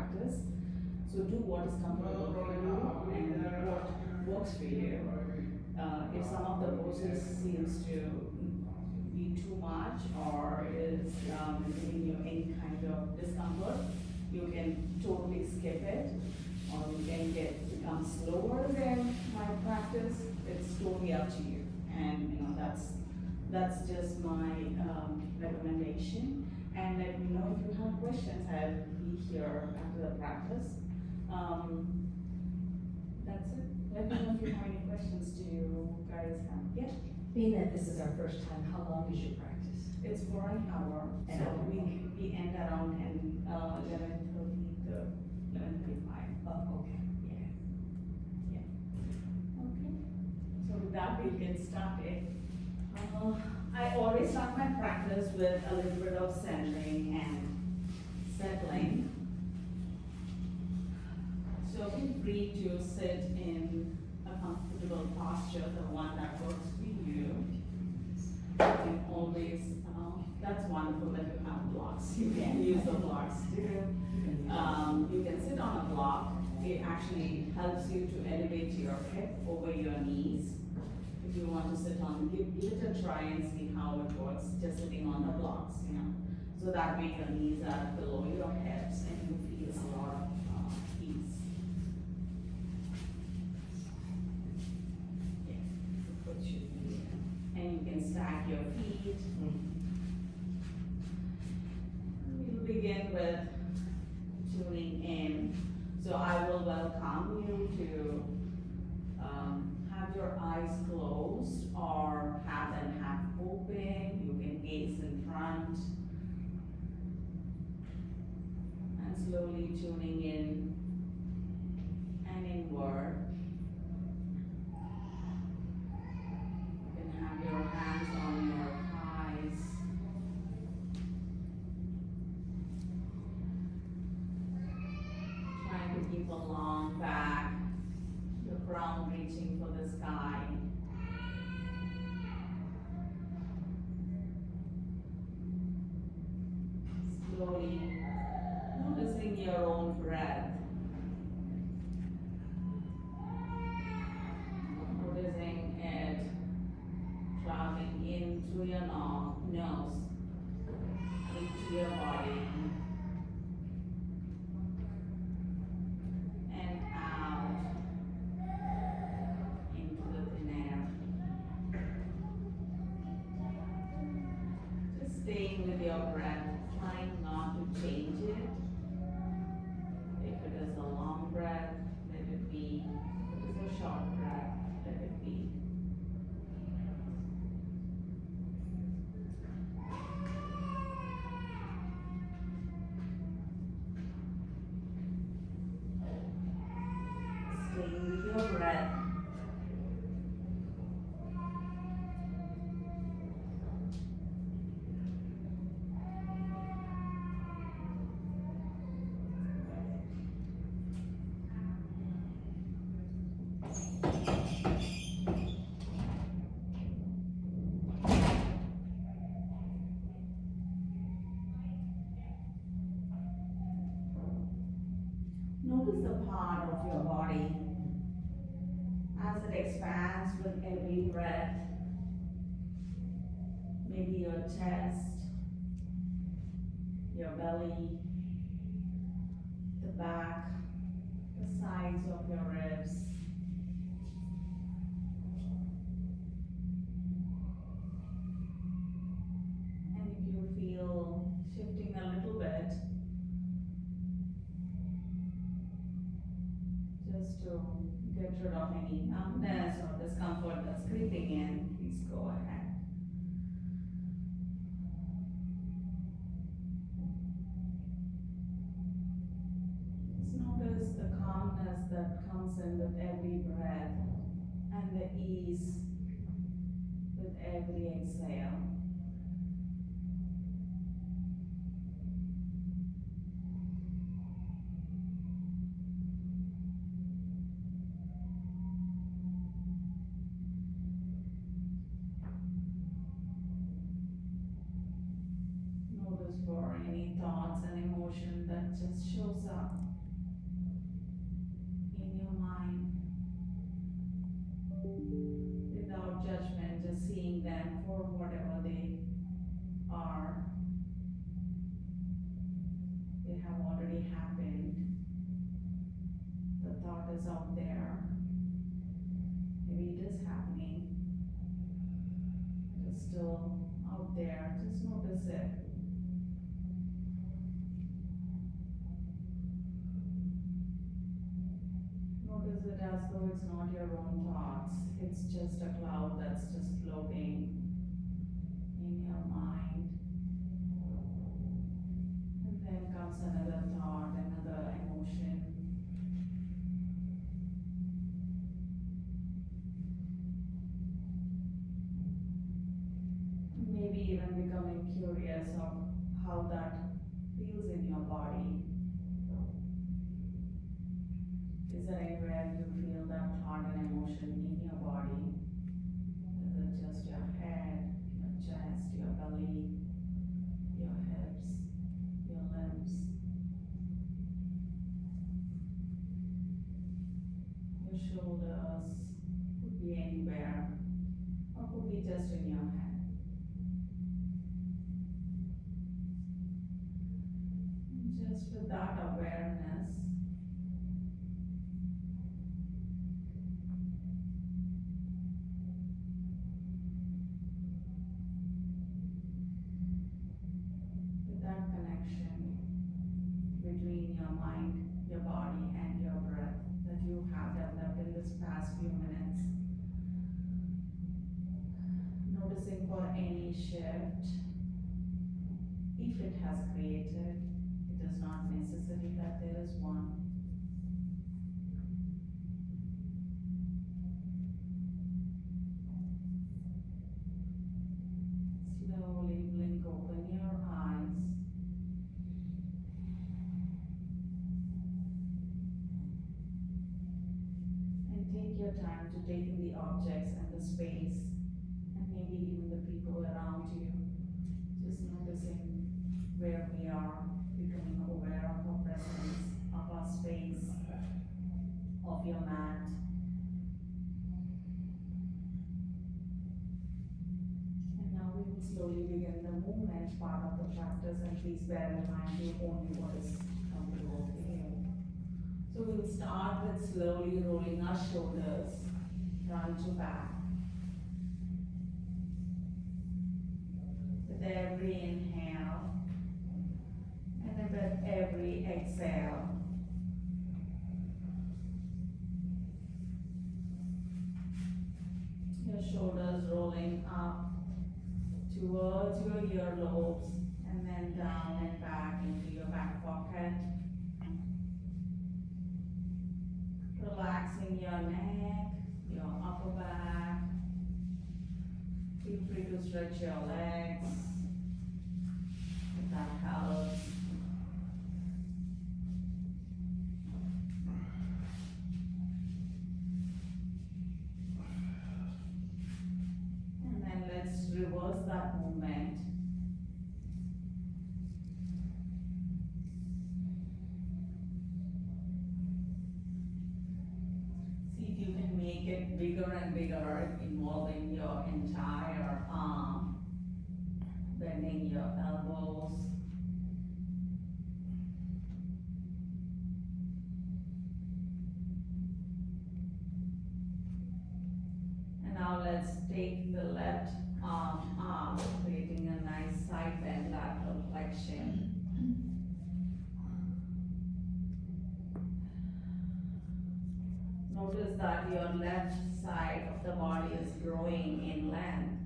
practice. So do what is comfortable for you and what works for you. If some of the poses seems to be too much or is giving you any kind of discomfort, you can totally skip it, or you can become slower than my practice. It's totally up to you, and that's just my recommendation. And let me know if you have questions. I'll be here after the practice. That's it. Let me know if you have any questions. Do you guys have? Yeah. Being that this is our first time, how long is your practice? It's for an hour. An So hour. we end around 11:30 to 11:35. Oh, okay, yeah. Okay. So with that, we'll get started. I always start my practice with a little bit of centering and settling. So feel free to sit in a comfortable posture, the one that works for you. You can always, that's wonderful that you have blocks. You can use the blocks too. You can sit on a block. It actually helps you to elevate your hip over your knees. If you want to sit on, give it a try and see how it works, just sitting on the blocks, So that way your knees are below your hips and you feel a lot of ease. Yeah, put your feet in. And you can stack your feet. We'll begin with tuning in. So I will welcome you to have your eyes closed or have them half open. You can gaze in front and slowly tuning in and inward. You can have your hands on your thighs. Trying to keep a long back, the crown reaching for the sky. Slowly noticing your own breath. Noticing it traveling in through your nose, into your body, and out into the thin air. Just staying with your breath, trying not to change it. If it is a long breath, let it be. If it is a short breath, let it be. Staying with your breath. Notice the part of your body as it expands with every breath. Maybe your chest, your belly, the back, the sides of your ribs. And if you feel shifting a little bit, just to get rid of any numbness or discomfort that's creeping in, please go ahead. Just notice the calmness that comes in with every breath and the ease with every exhale. For any thoughts and emotion that just shows up in your mind without judgment, just seeing them for whatever they are. They have already happened. The thought is out there. Maybe it is happening. It is still out there. Just notice it. Notice it as though it's not your own thoughts. It's just a cloud that's just floating in your mind. And then comes another thought, another emotion. Maybe even becoming curious of how that feels in your body. Is there anywhere you feel that thought and emotion in your body? Is it just your head, your chest, your belly, your hips, your limbs, your shoulders? Could be anywhere, or could be just in your head. Just with that awareness, with that connection between your mind, your body, and your breath that you have developed in this past few minutes, noticing for any shift, if it has created. It is not necessary that there is one. Slowly blink open your eyes. And take your time to take in the objects and the space, and maybe even the people around you. Just noticing where we are, becoming aware of our presence, of our space, of your mat. And now we will slowly begin the movement part of the practice, and please bear in mind you only what is comfortable for you. So we'll start with slowly rolling our shoulders front to back. With every inhale, and with every exhale, your shoulders rolling up towards your earlobes and then down and back into your back pocket. Relaxing your neck, your upper back. Feel free to stretch your legs if that helps. And then let's reverse that movement. See if you can make it bigger and bigger, involving your entire arm, bending your elbows. And now let's take the left arm up, creating a nice side bend, lateral flexion. Notice that your left side of the body is growing in length.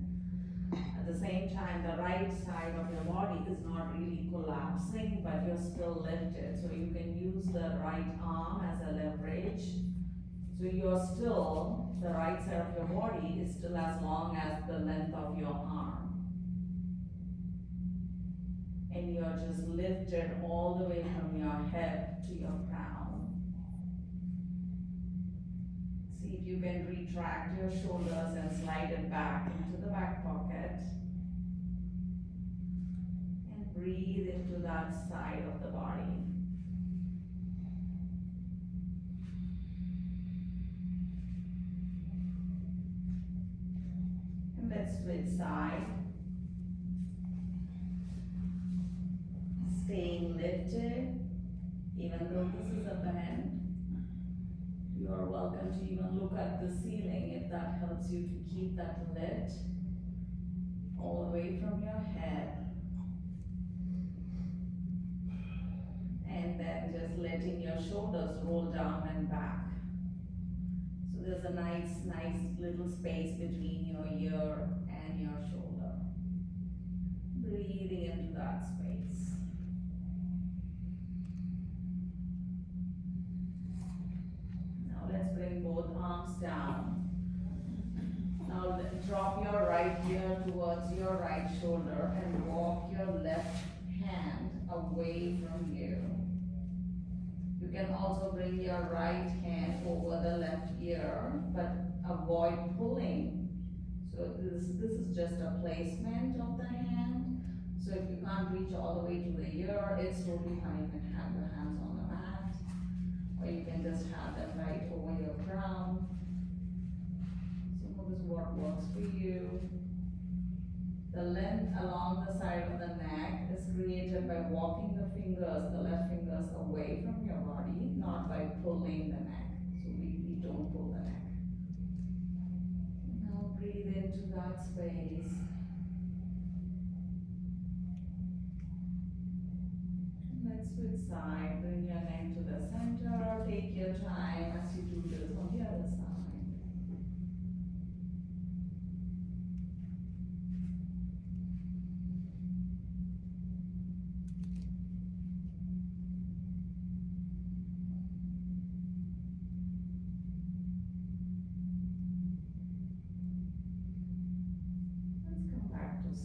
At the same time, the right side of your body is not really collapsing, but you're still lifted. So you can use the right arm as a leverage. So you're still, the right side of your body is still as long as the length of your arm. And you're just lifted all the way from your head to your crown. See if you can retract your shoulders and slide it back into the back pocket. And breathe into that side of the body. switch side. Staying lifted, even though this is a bend. You are welcome to even look at the ceiling if that helps you to keep that lift all the way from your head. And then just letting your shoulders roll down and back. So there's a nice little space between your ear and your shoulder. Breathing into that space. Now let's bring both arms down. Now drop your right ear towards your right shoulder and walk your left hand away from you. You can also bring your right hand over the left ear, but avoid pulling. So this is just a placement of the hand. So if you can't reach all the way to the ear, it's totally fine. You can have your hands on the mat, or you can just have them right over your crown. So this is what works for you. The length along the side of the neck is created by walking the fingers, the left fingers away from your body, not by pulling the neck. So we don't pull the neck. Now breathe into that space. Let's switch side, bring your neck to the center, take your time as you do this on the other side.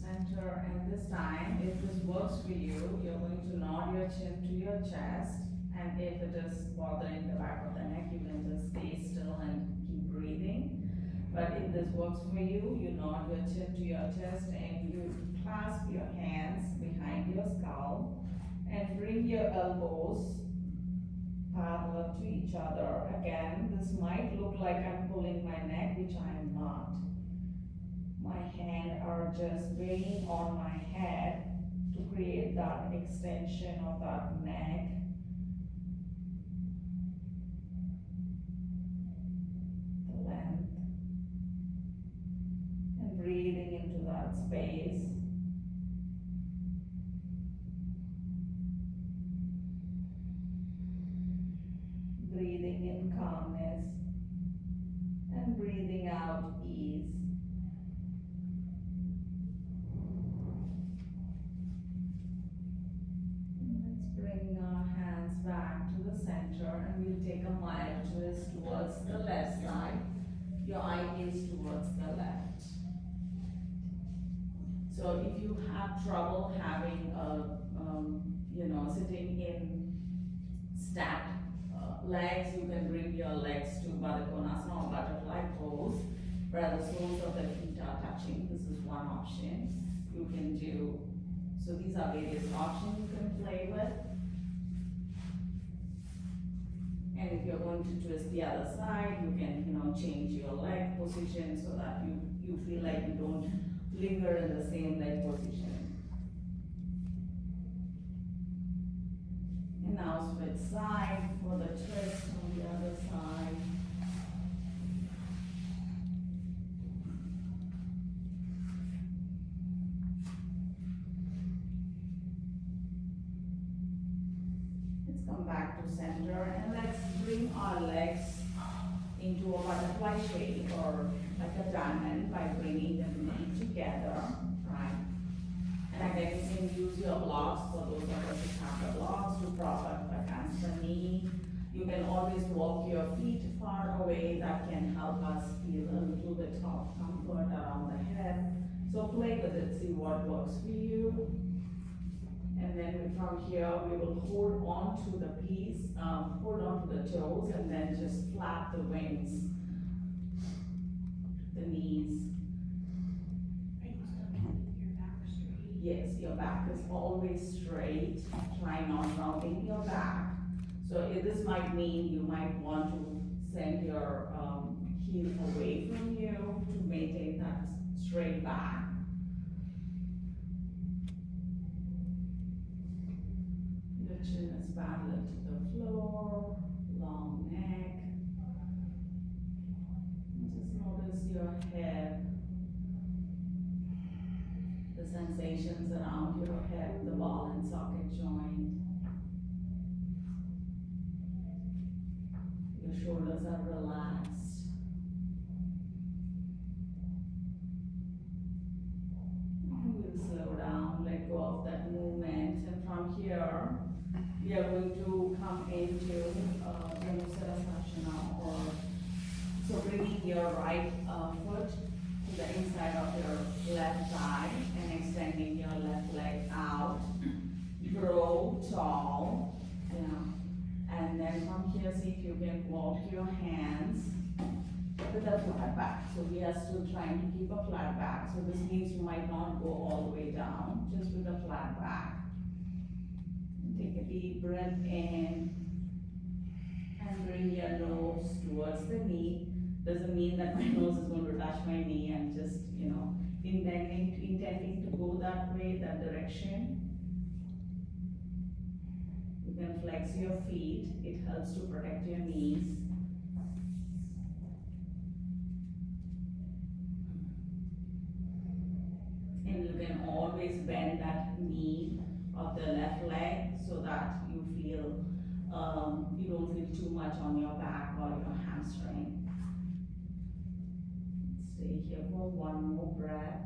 Center, and this time, if this works for you, you're going to nod your chin to your chest, and if it is bothering the back of the neck, you can just stay still and keep breathing. But if this works for you, you nod your chin to your chest and you clasp your hands behind your skull and bring your elbows parallel to each other. Again, this might look like I'm pulling my neck, which I am not. My hands are just weighing on my head to create that extension of that neck. The length. And breathing into that space. Breathing in calmness. And breathing out ease. Bring our hands back to the center, and we'll take a mild twist towards the left side. Your eye gaze towards the left. So if you have trouble having sitting in stacked legs, you can bring your legs to Baddha Konasana or butterfly pose, where the soles of the feet are touching. This is one option you can do. So these are various options you can play with. And if you're going to twist the other side, you can, change your leg position so that you feel like you don't linger in the same leg position. And now switch side for the twist on the other side. Come back to center, and let's bring our legs into a butterfly shape or like a diamond by bringing them together, right? And again, you can use your blocks for those of us who have the blocks to prop up against the knee. You can always walk your feet far away. That can help us feel a little bit of comfort around the head. So play with it, see what works for you. And then from here, we will hold on to the piece, hold on to the toes, and then just flap the wings, the knees. Are you still keeping your back straight? Yes, your back is always straight. Try not rounding your back. So this might mean you might want to send your heel away from you to maintain that straight back. Your chin is parallel to the floor, long neck. Just notice your hip, the sensations around your hip, the ball and socket joint. Your shoulders are relaxed. And we'll slow down, let go of that movement, and from here, we are going to come into Dhanusarasana, or so bringing your right foot to the inside of your left thigh and extending your left leg out. Grow tall, and then from here, see if you can walk your hands with a flat back. So we are still trying to keep a flat back. So this means you might not go all the way down, just with a flat back. Take a deep breath in and bring your nose towards the knee. Doesn't mean that my nose is going to touch my knee. I'm just, intending to go that way, that direction. You can flex your feet. It helps to protect your knees. And you can always bend that knee of the left leg so that you feel, you don't feel too much on your back or your hamstring. Stay here for one more breath.